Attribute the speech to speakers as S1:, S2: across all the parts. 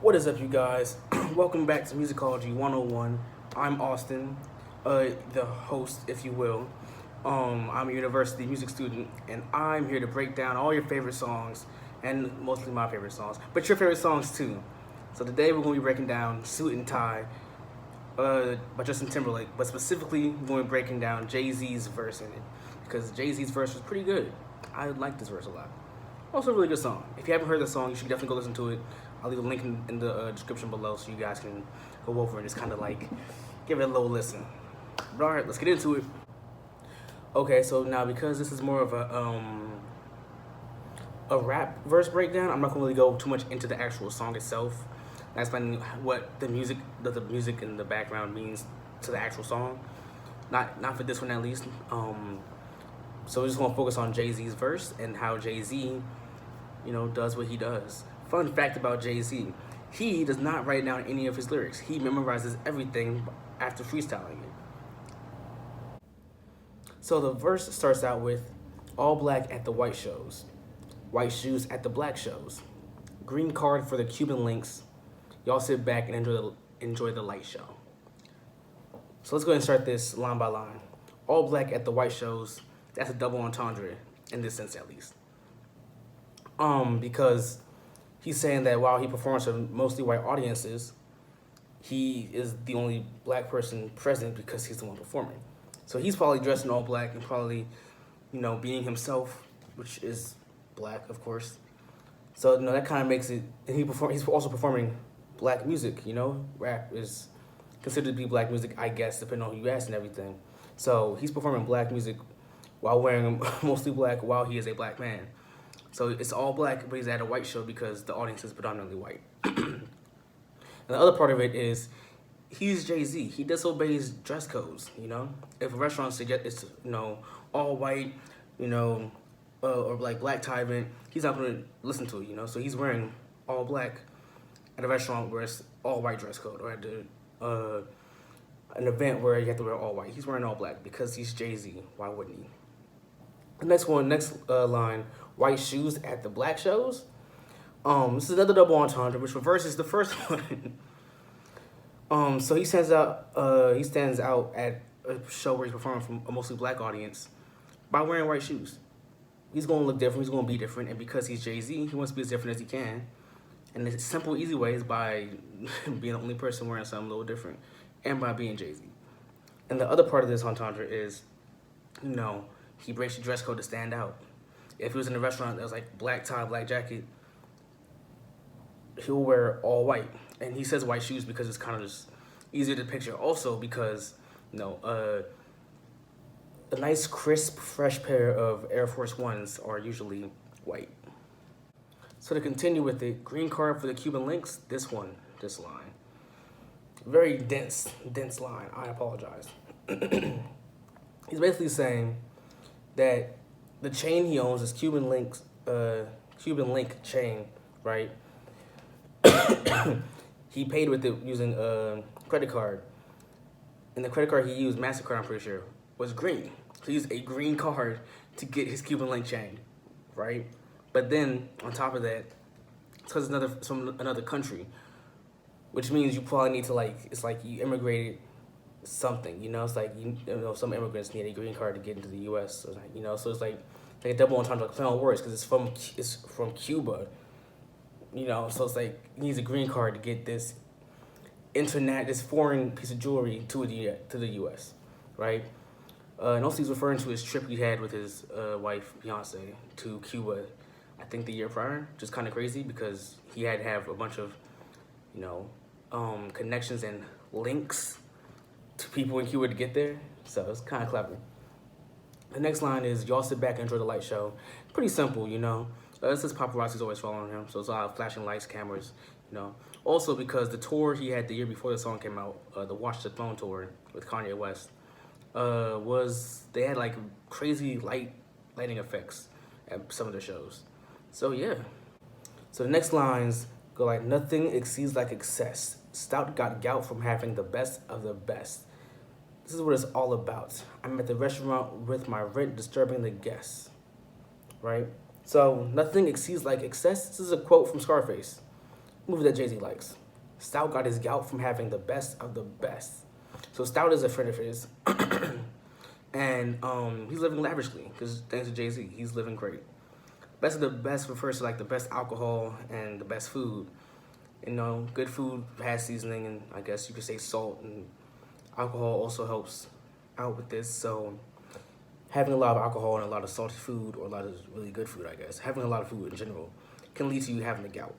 S1: What is up, you guys? Welcome back to Musicology 101. I'm Austin, the host, if you will. I'm a university music student, and I'm here to break down all your favorite songs, and mostly my favorite songs, but your favorite songs too. So today we're going to be breaking down Suit and Tie by Justin Timberlake, but specifically we're going to be breaking down Jay-Z's verse in it, because Jay-Z's verse was pretty good. I like this verse a lot. Also a really good song. If you haven't heard the song, you should definitely go listen to it. I'll leave a link in the description below so you guys can go over and just kind of like give it a little listen. But all right, let's get into it. Okay, so now because this is more of a rap verse breakdown, I'm not gonna really go too much into the actual song itself. And explaining what the music in the background means to the actual song. Not for this one at least. So we're just gonna focus on Jay-Z's verse and how Jay-Z, does what he does. Fun fact about Jay-Z, he does not write down any of his lyrics. He memorizes everything after freestyling it. So the verse starts out with, all black at the white shows, white shoes at the black shows, green card for the Cuban links, y'all sit back and enjoy the light show. So let's go ahead and start this line by line. All black at the white shows, that's a double entendre, in this sense at least. Because he's saying that while he performs to mostly white audiences, he is the only black person present because he's the one performing. So he's probably dressed in all black and probably, being himself, which is black, of course. So, that kind of makes it, and he's also performing black music, Rap is considered to be black music, I guess, depending on who you ask and everything. So he's performing black music while wearing mostly black while he is a black man. So it's all black, but he's at a white show because the audience is predominantly white. And the other part of it is he's Jay-Z. He disobeys dress codes, If a restaurant suggests it's, all white, or like black tie event, he's not going to listen to it, So he's wearing all black at a restaurant where it's all white dress code, or at an event where you have to wear all white. He's wearing all black because he's Jay-Z. Why wouldn't he? The next line, white shoes at the black shows. This is another double entendre, which reverses the first one. So he stands out at a show where he's performing for a mostly black audience by wearing white shoes. He's going to look different. He's going to be different, and because he's Jay-Z, he wants to be as different as he can. And the simple, easy way is by being the only person wearing something a little different, and by being Jay-Z. And the other part of this entendre is, he breaks the dress code to stand out. If he was in a restaurant that was like black tie, black jacket, he'll wear all white. And he says white shoes because it's kind of just easier to picture. Also because, a nice, crisp, fresh pair of Air Force Ones are usually white. So to continue with it, green card for the Cuban links, this line. Very dense line. I apologize. He's basically saying that the chain he owns is Cuban Link chain, right? He paid with it using a credit card. And the credit card he used, MasterCard, I'm pretty sure, was green. So he used a green card to get his Cuban Link chain, right? But then, on top of that, it's because it's from another country, which means you probably need to, it's like you immigrated something, It's like, some immigrants need a green card to get into the U.S., so so it's like a double entendre, like play on words, because it's from Cuba, so it's like he needs a green card to get this this foreign piece of jewelry to the U.S., right? And also he's referring to his trip he had with his wife, Beyonce, to Cuba, I think the year prior, which is kind of crazy because he had to have a bunch of, connections and links to people in Cuba to get there, so it's kind of clever. The next line is, y'all sit back and enjoy the light show. Pretty simple, This is paparazzi's always following him, so it's a lot of flashing lights, cameras, Also because the tour he had the year before the song came out, the Watch the Throne tour with Kanye West, they had like crazy lighting effects at some of the shows. So yeah. So the next lines go like, nothing exceeds like excess. Stout got gout from having the best of the best. This is what it's all about. I'm at the restaurant with my rent disturbing the guests. Right? So nothing exceeds like excess. This is a quote from Scarface. movie that Jay-Z likes. Stout got his gout from having the best of the best. So Stout is a friend of his, and he's living lavishly because thanks to Jay-Z, he's living great. Best of the best refers to like the best alcohol and the best food. You know, good food has seasoning, and I guess you could say salt, and alcohol also helps out with this. So having a lot of alcohol and a lot of salty food, or a lot of really good food, I guess, having a lot of food in general, can lead to you having a gout.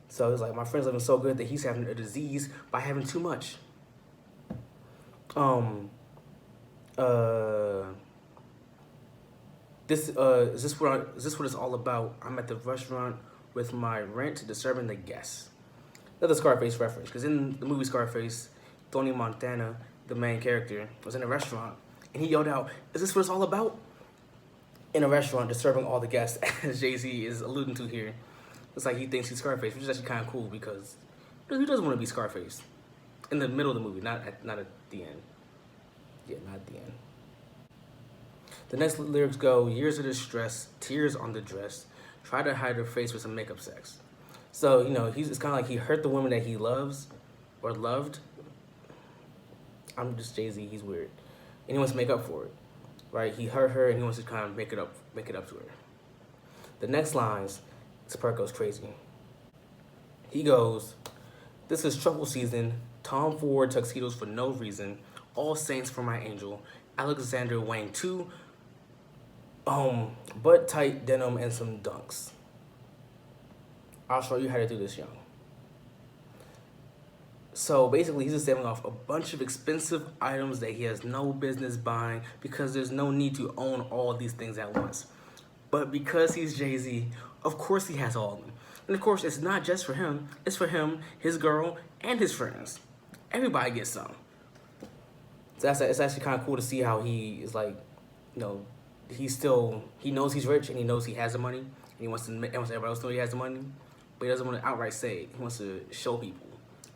S1: So it's like my friend's living so good that he's having a disease by having too much. Um, uh, is this what it's all about? I'm at the restaurant with my rent disturbing the guests. Another Scarface reference, because in the movie Scarface, Tony Montana, the main character, was in a restaurant and he yelled out, "Is this what it's all about?" In a restaurant, disturbing all the guests, as Jay-Z is alluding to here. It's like he thinks he's Scarface, which is actually kind of cool because who doesn't want to be Scarface? In the middle of the movie, not at the end. Yeah, not at the end. The next lyrics go, "Years of distress, tears on the dress, try to hide her face with some makeup sex." So, you know, it's kind of like he hurt the woman that he loves or loved. I'm just Jay-Z, he's weird. And he wants to make up for it, right? He hurt her and he wants to kind of make it up to her. The next lines, this part goes crazy. He goes, "This is trouble season, Tom Ford tuxedos for no reason, All Saints for my angel, Alexander Wang 2, butt tight denim and some dunks. I'll show you how to do this, young." So basically, he's just saving off a bunch of expensive items that he has no business buying because there's no need to own all these things at once. But because he's Jay-Z, of course he has all of them. And of course, it's not just for him. It's for him, his girl, and his friends. Everybody gets some. So it's actually kind of cool to see how he is like, you know, he knows he's rich and he knows he has the money. And he wants everybody else to know he has the money. But he doesn't want to outright say it. He wants to show people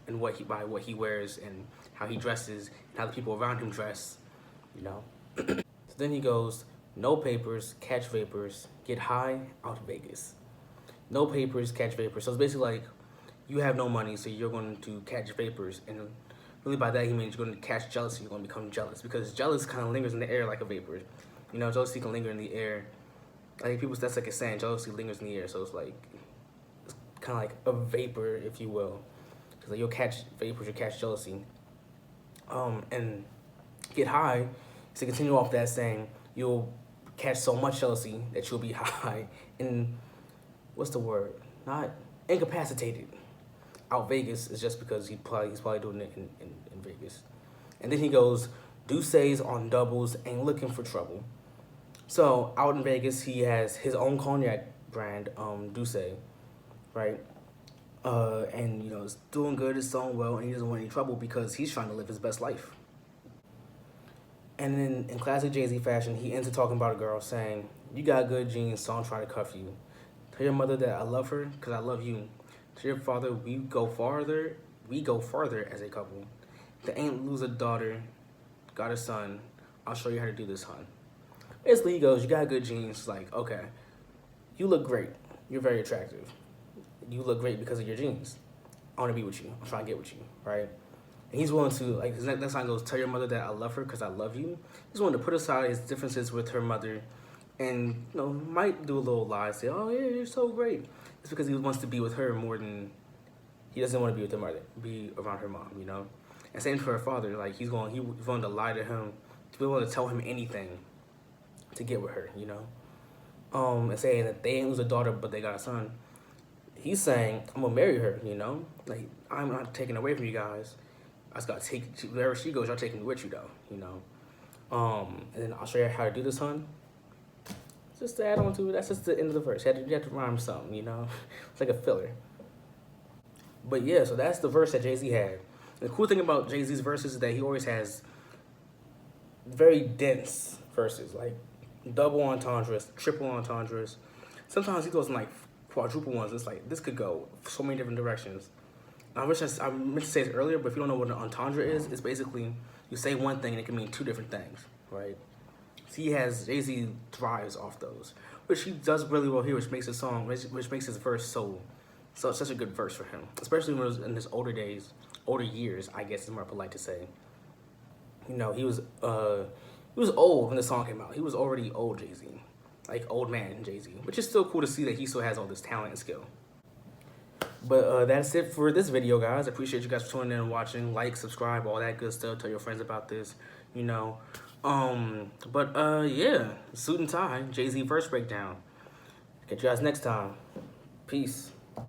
S1: and by what he wears and how he dresses and how the people around him dress, you know. So then he goes, "No papers, catch vapors, get high, out Vegas." No papers, catch vapors. So it's basically like you have no money, so you're going to catch vapors. And really by that he means you're going to catch jealousy. You're going to become jealous because jealous kind of lingers in the air like a vapor. You know, jealousy can linger in the air. Like that's like a saying, jealousy lingers in the air. So it's like, it's kind of like a vapor, if you will. Because like you'll catch vapors, you'll catch jealousy. And get high, to continue off that saying, you'll catch so much jealousy that you'll be high and what's the word? Not incapacitated. Out Vegas is just because he's probably doing it in Vegas. And then he goes, "Douces on doubles, ain't looking for trouble." So out in Vegas, he has his own cognac brand, Douce, right? And you know, it's doing good, it's doing well, and he doesn't want any trouble because he's trying to live his best life. And then in classic Jay-Z fashion, he ends up talking about a girl saying, "You got good genes, so I'm trying to cuff you. Tell your mother that I love her because I love you. Tell your father we go farther as a couple. They ain't lose a daughter, got a son. I'll show you how to do this, hon." Basically, he goes, "You got good genes." Like, okay, you look great. You're very attractive. You look great because of your genes. I want to be with you. I'm trying to get with you, right? And he's willing to, like, his next line goes, "Tell your mother that I love her because I love you." He's willing to put aside his differences with her mother and, you know, might do a little lie, say, "Oh, yeah, you're so great." It's because he wants to be with her more than, he doesn't want to be with her mother, be around her mom, you know? And same for her father, like, he's willing to lie to him, to be able to tell him anything to get with her, you know? And saying that they ain't lose a daughter, but they got a son. He's saying, "I'm gonna marry her," you know? Like, I'm not taking away from you guys. I just gotta take, wherever she goes, y'all taking me with you though, you know? And then I'll show you how to do this, hon. Just to add on to it, that's just the end of the verse. You have to rhyme something, you know? It's like a filler. But yeah, so that's the verse that Jay-Z had. The cool thing about Jay-Z's verses is that he always has very dense verses, like double entendres, triple entendres. Sometimes he goes in like quadruple ones. It's like, this could go so many different directions. I meant to say this earlier, but if you don't know what an entendre is, it's basically you say one thing and it can mean two different things, right? So Jay-Z thrives off those, which he does really well here, which makes his verse so So it's such a good verse for him, especially when it was in his older years, I guess is more polite to say. You know, he was old when the song came out. He was already old Jay-Z, like old man Jay-Z, which is still cool to see that he still has all this talent and skill. But that's it for this video, guys. I appreciate you guys for tuning in and watching. Like, subscribe, all that good stuff. Tell your friends about this, you know. Yeah, suit and tie, Jay-Z verse breakdown. Catch you guys next time. Peace.